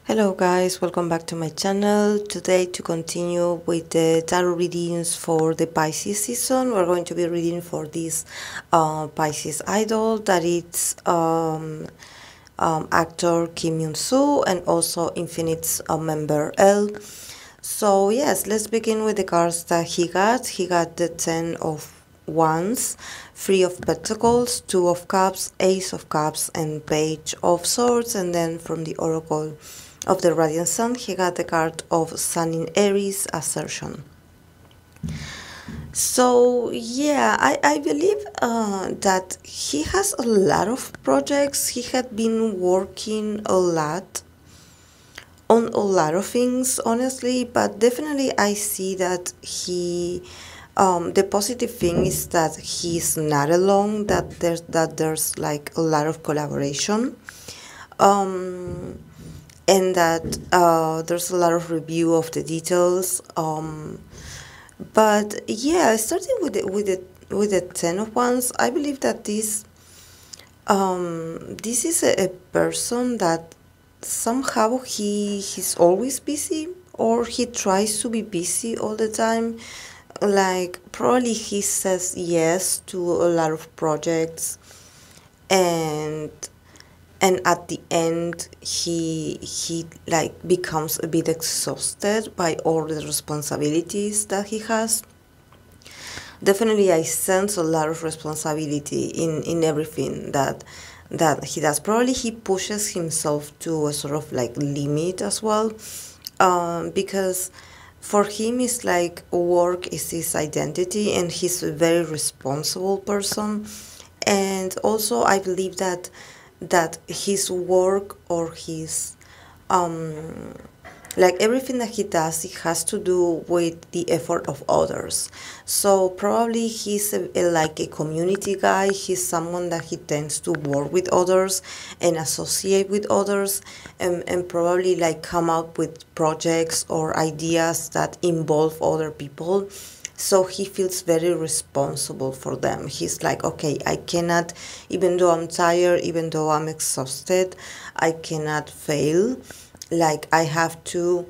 Hello guys, welcome back to my channel. Today to continue with the tarot readings for the Pisces season, we're going to be reading for this Pisces idol that it's actor Kim Myungsoo and also Infinite's member L. So yes, let's begin with the cards that he got. He got the 10 of Wands, 3 of Pentacles, 2 of Cups, Ace of Cups, and Page of Swords. And then from the Oracle of the Radiant Sun, he got the card of Sun in Aries, Assertion. So yeah, I believe that he has a lot of projects. He had been working a lot on a lot of things, honestly, but definitely I see that the positive thing is that he's not alone, that there's like a lot of collaboration, and that there's a lot of review of the details. But yeah, starting with the 10 of Wands, I believe that this is a person that somehow he's always busy, or he tries to be busy all the time. Like probably he says yes to a lot of projects, and at the end he like becomes a bit exhausted by all the responsibilities that he has. Definitely I sense a lot of responsibility in everything that he does. Probably he pushes himself to a sort of like limit as well, because for him it's like work is his identity, and he's a very responsible person. And also I believe that his work, or his like everything that he does, it has to do with the effort of others. So probably he's like a community guy. He's someone that he tends to work with others and associate with others, and probably like come up with projects or ideas that involve other people. So he feels very responsible for them. He's like, okay, I cannot, even though I'm tired, even though I'm exhausted, I cannot fail. Like I have to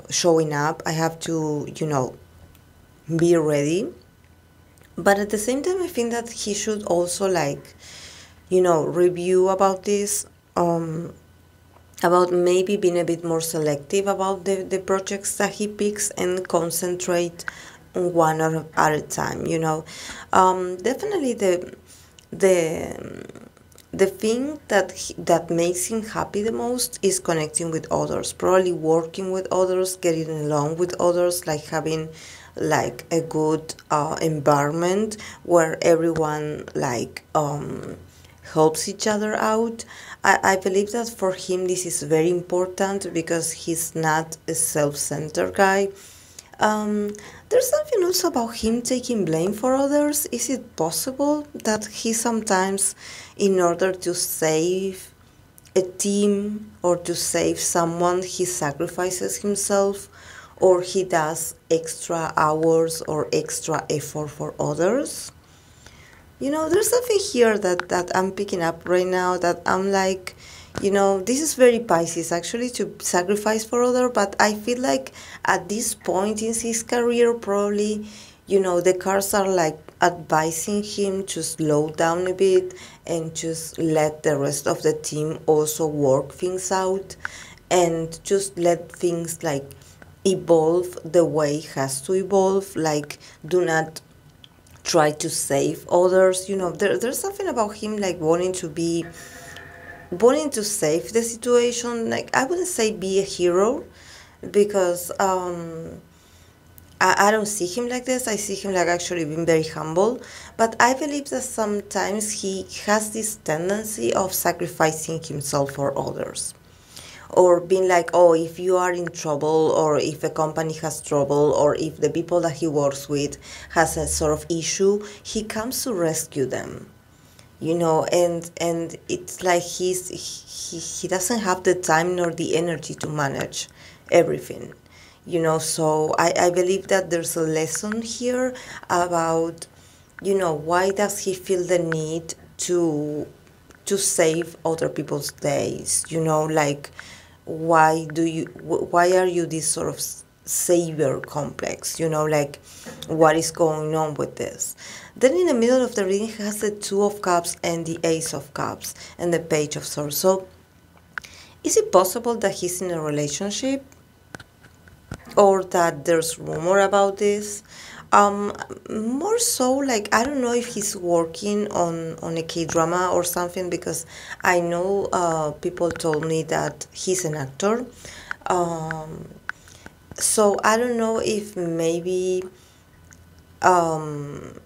showing up, I have to, be ready. But at the same time, I think that he should also like, review about this, about maybe being a bit more selective about the projects that he picks, and concentrate on one at a time. Definitely the thing that makes him happy the most is connecting with others, probably working with others, getting along with others, like having like a good environment where everyone like helps each other out. I believe that for him this is very important, because he's not a self-centered guy. There's something also about him taking blame for others. Is it possible that he sometimes, in order to save a team or to save someone, he sacrifices himself, or he does extra hours or extra effort for others? There's something here that I'm picking up right now, that I'm like, this is very Pisces actually, to sacrifice for other, but I feel like at this point in his career, probably, the cards are like advising him to slow down a bit and just let the rest of the team also work things out, and just let things like evolve the way it has to evolve. Like, do not try to save others. There's something about him like wanting to save the situation. Like, I wouldn't say be a hero, because I don't see him like this. I see him like actually being very humble. But I believe that sometimes he has this tendency of sacrificing himself for others, or being like, oh, if you are in trouble, or if a company has trouble, or if the people that he works with has a sort of issue, he comes to rescue them. And it's like he doesn't have the time nor the energy to manage everything. So I believe that there's a lesson here about, why does he feel the need to save other people's days, like why are you this sort of savior complex, like what is going on with this. Then in the middle of the reading he has the Two of Cups and the Ace of Cups and the Page of Swords. So is it possible that he's in a relationship or that there's rumor about this? More so, like, I don't know if he's working on a K-drama or something, because I know people told me that he's an actor. Um, so I don't know if maybe um,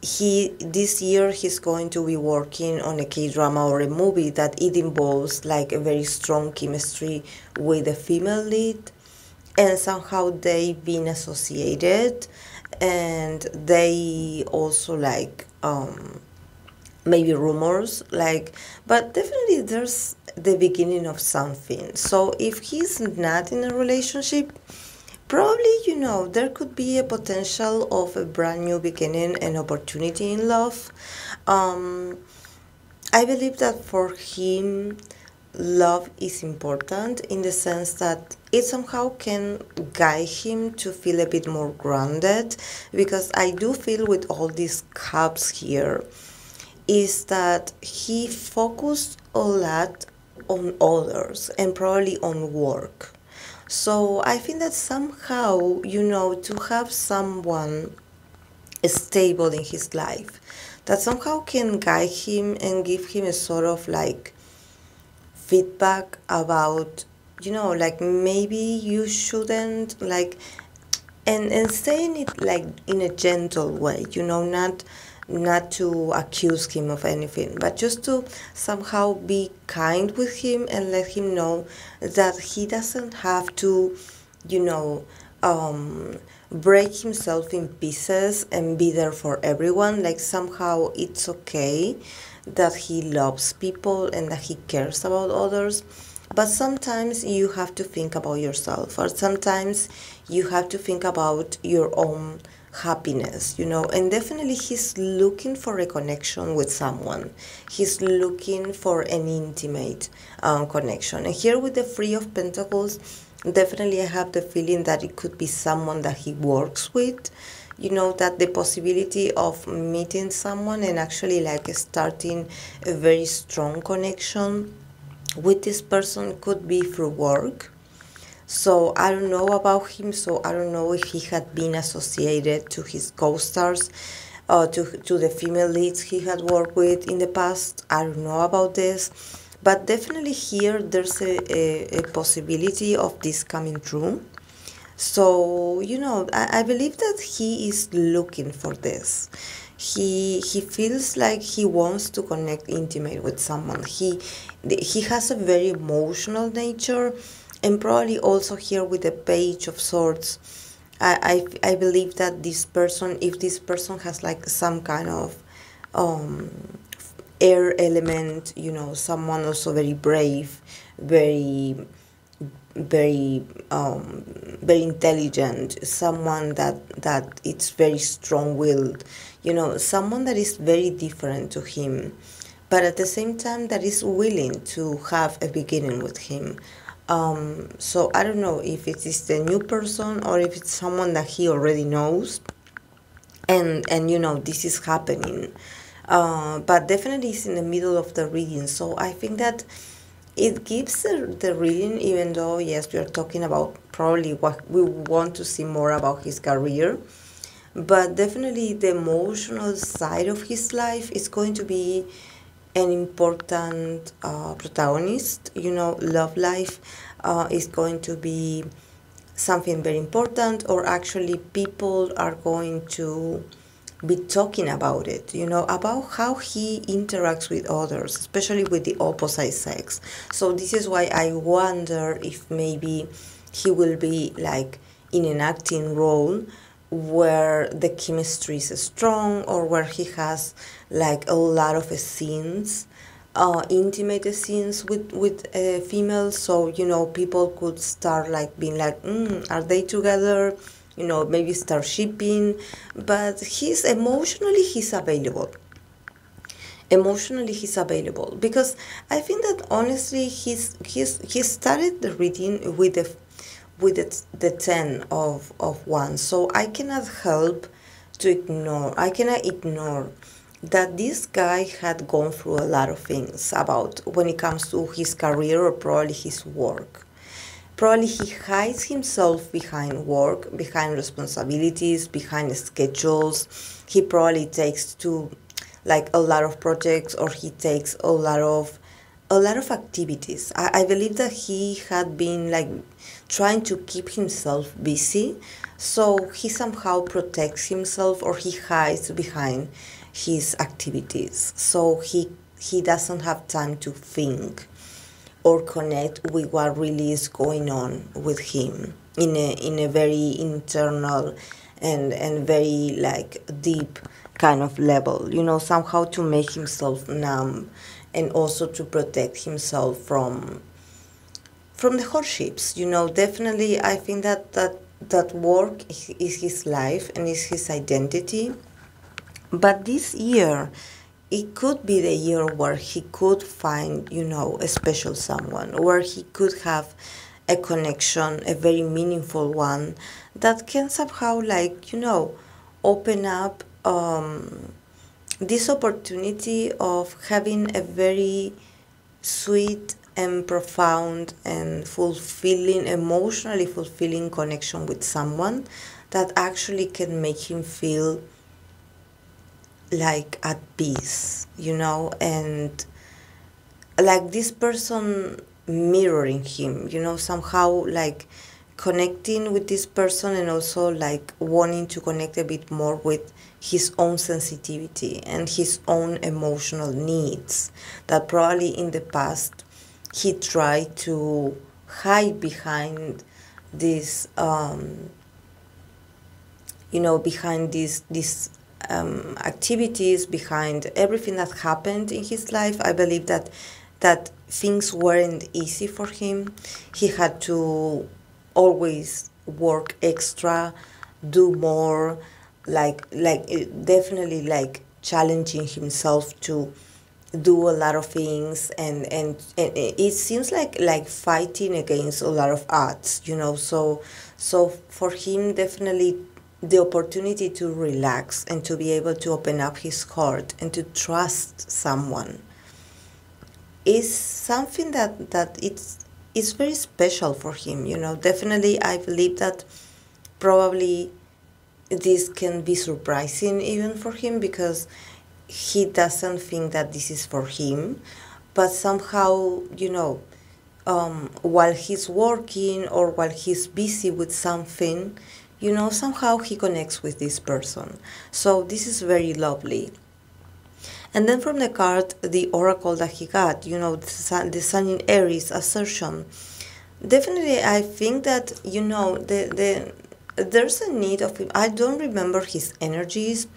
he this year he's going to be working on a K-drama or a movie that it involves like a very strong chemistry with a female lead, and somehow they've been associated, and they also like maybe rumors, like, but definitely there's the beginning of something. So if he's not in a relationship, probably, there could be a potential of a brand new beginning and opportunity in love. um, I believe that for him, love is important in the sense that it somehow can guide him to feel a bit more grounded, because I do feel with all these cups here is that he focused a lot on others and probably on work. So I think that somehow, to have someone stable in his life that somehow can guide him and give him a sort of like feedback about, like maybe you shouldn't like, and saying it like in a gentle way, not to accuse him of anything, but just to somehow be kind with him and let him know that he doesn't have to, you know, um, break himself in pieces and be there for everyone. Like somehow it's okay that he loves people and that he cares about others, but sometimes you have to think about yourself, or sometimes you have to think about your own happiness, and definitely he's looking for a connection with someone. He's looking for an intimate connection. And here with the Three of Pentacles, definitely I have the feeling that it could be someone that he works with, that the possibility of meeting someone and actually like starting a very strong connection with this person could be through work. So I don't know about him, so I don't know if he had been associated to his co-stars, to the female leads he had worked with in the past. I don't know about this, but definitely here there's a possibility of this coming true. So, I believe that he is looking for this. He feels like he wants to connect intimate with someone. He has a very emotional nature, and probably also here with the Page of Swords, I believe that this person, if this person has like some kind of um, air element, someone also very brave, very very very intelligent, someone that it's very strong-willed, someone that is very different to him, but at the same time that is willing to have a beginning with him. So I don't know if it is the new person or if it's someone that he already knows, and this is happening, but definitely it's in the middle of the reading. So I think that it gives the reading, even though, yes, we are talking about probably what we want to see more about his career, but definitely the emotional side of his life is going to be an important protagonist. Love life is going to be something very important, or actually people are going to be talking about it, about how he interacts with others, especially with the opposite sex. So this is why I wonder if maybe he will be like in an acting role where the chemistry is strong, or where he has like a lot of scenes, intimate scenes with females. So people could start like being like, are they together? Maybe start shipping, but he's available. emotionally he's available, because I think that honestly he started the reading with the 10 of wands, so I cannot help to ignore, I cannot ignore that this guy had gone through a lot of things about when it comes to his career or probably his work. Probably he hides himself behind work, behind responsibilities, behind schedules. He probably takes to like a lot of projects, or he takes a lot of activities. I believe that he had been like trying to keep himself busy, so he somehow protects himself, or he hides behind his activities. So he doesn't have time to think or connect with what really is going on with him in a very internal and very like deep kind of level, somehow to make himself numb, and also to protect himself from the hardships. Definitely I think that work is his life and is his identity. But this year, it could be the year where he could find, a special someone, where he could have a connection, a very meaningful one, that can somehow, like, open up this opportunity of having a very sweet and profound and fulfilling, emotionally fulfilling connection with someone that actually can make him feel like at peace, and like this person mirroring him, somehow like connecting with this person, and also like wanting to connect a bit more with his own sensitivity and his own emotional needs that probably in the past he tried to hide behind this behind these activities, behind everything that happened in his life. I believe that things weren't easy for him. He had to always work extra, do more, definitely like challenging himself to do a lot of things, and it seems like fighting against a lot of odds, so for him definitely the opportunity to relax and to be able to open up his heart and to trust someone is something that it's very special for him. Definitely I believe that probably this can be surprising even for him, because he doesn't think that this is for him, but somehow, while he's working or while he's busy with something, somehow he connects with this person. So this is very lovely. And then from the card, the oracle that he got, the sun in Aries assertion. Definitely, I think that, there's a need of him. I don't remember his energies,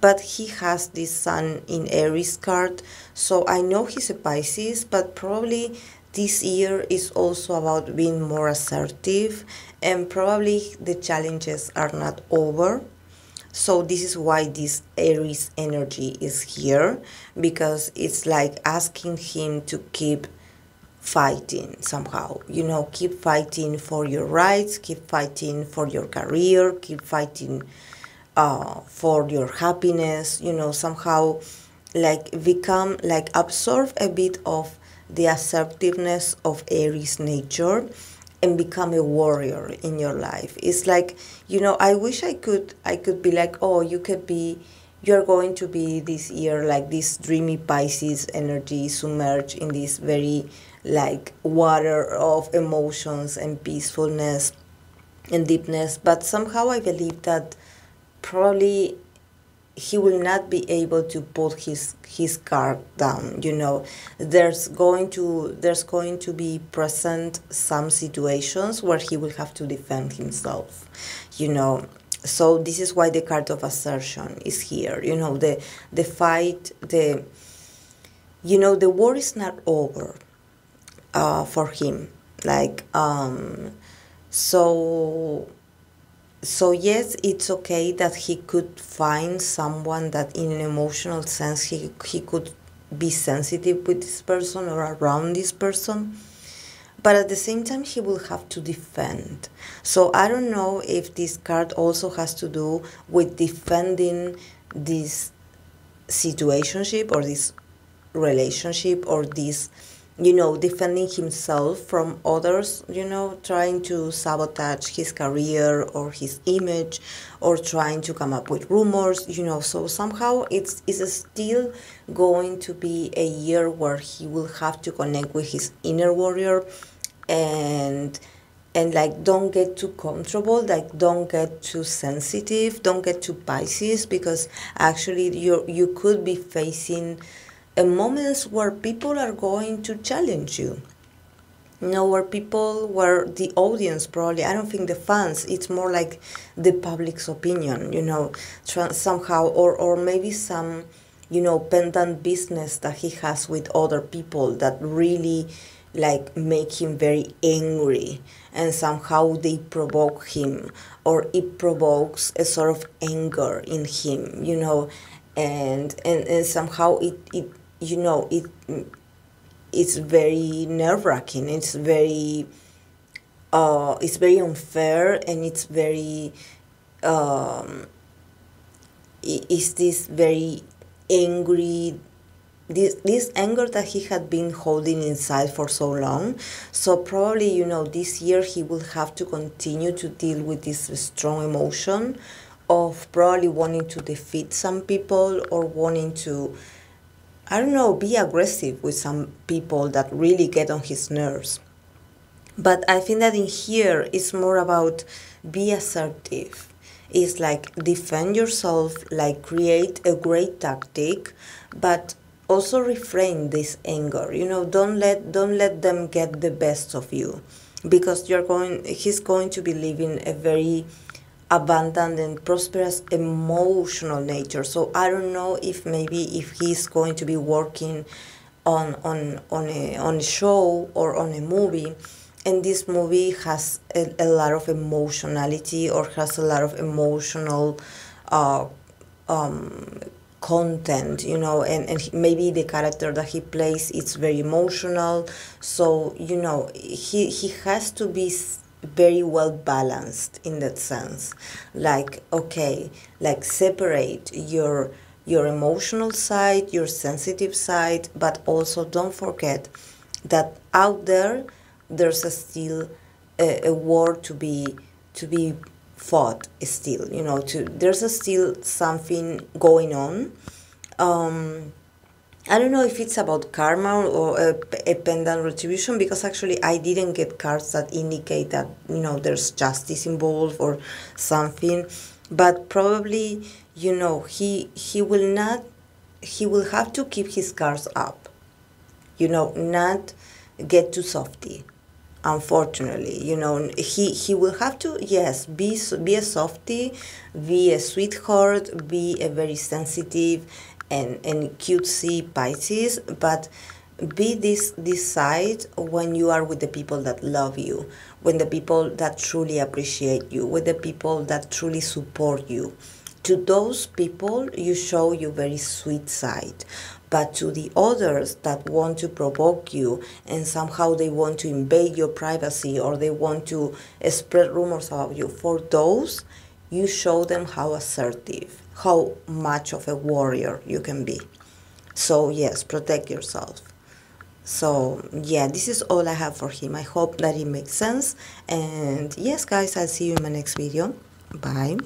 but he has this sun in Aries card. So I know he's a Pisces, but probably this year is also about being more assertive, and probably the challenges are not over. So this is why this Aries energy is here, because it's like asking him to keep fighting somehow, keep fighting for your rights, keep fighting for your career, keep fighting for your happiness, somehow like become, like absorb a bit of the assertiveness of Aries nature and become a warrior in your life. It's like, I wish I could be like, oh, you're going to be this year like this dreamy Pisces energy, submerged in this very like water of emotions and peacefulness and deepness. But somehow I believe that probably he will not be able to put his guard down. There's going to be present some situations where he will have to defend himself. So this is why the card of assertion is here. The fight, the war is not over for him. So yes, it's okay that he could find someone that in an emotional sense he could be sensitive with this person or around this person, but at the same time he will have to defend. So I don't know if this card also has to do with defending this situationship or this relationship, or this, defending himself from others, trying to sabotage his career or his image, or trying to come up with rumors, so somehow it's still going to be a year where he will have to connect with his inner warrior, and like don't get too comfortable, like don't get too sensitive, don't get too Pisces, because actually you could be facing moments where people are going to challenge you. Where the audience, probably, I don't think the fans, it's more like the public's opinion, somehow, or maybe some, pendant business that he has with other people that really like make him very angry, and somehow they provoke him, or it provokes a sort of anger in him, and somehow it's very nerve-wracking, it's very unfair, and it's very is this very angry, this anger that he had been holding inside for so long. So probably, this year he will have to continue to deal with this strong emotion of probably wanting to defeat some people, or wanting to, I don't know, be aggressive with some people that really get on his nerves. But I think that in here it's more about be assertive. It's like defend yourself, like create a great tactic, but also refrain this anger. Don't let them get the best of you, because he's going to be living a very abundant and prosperous emotional nature. So I don't know if he's going to be working on a show or on a movie, and this movie has a lot of emotionality, or has a lot of emotional content, and maybe the character that he plays, it's very emotional. So he has to be very well balanced in that sense, like, okay, like separate your emotional side, your sensitive side, but also don't forget that out there's still a war to be fought still, there's still something going on. I don't know if it's about karma or a pendant retribution, because actually I didn't get cards that indicate that, there's justice involved or something. But probably, he will have to keep his cards up, not get too softy. Unfortunately, he will have to, yes, be a softy, be a sweetheart, be a very sensitive and cutesy Pisces, but be this side when you are with the people that love you, when the people that truly appreciate you, with the people that truly support you. To those people, you show your very sweet side. But to the others that want to provoke you, and somehow they want to invade your privacy, or they want to spread rumors about you, for those, you show them how assertive, how much of a warrior you can be. So yes, protect yourself. So yeah, this is all I have for him. I hope that it makes sense. And yes, guys, I'll see you in my next video. Bye.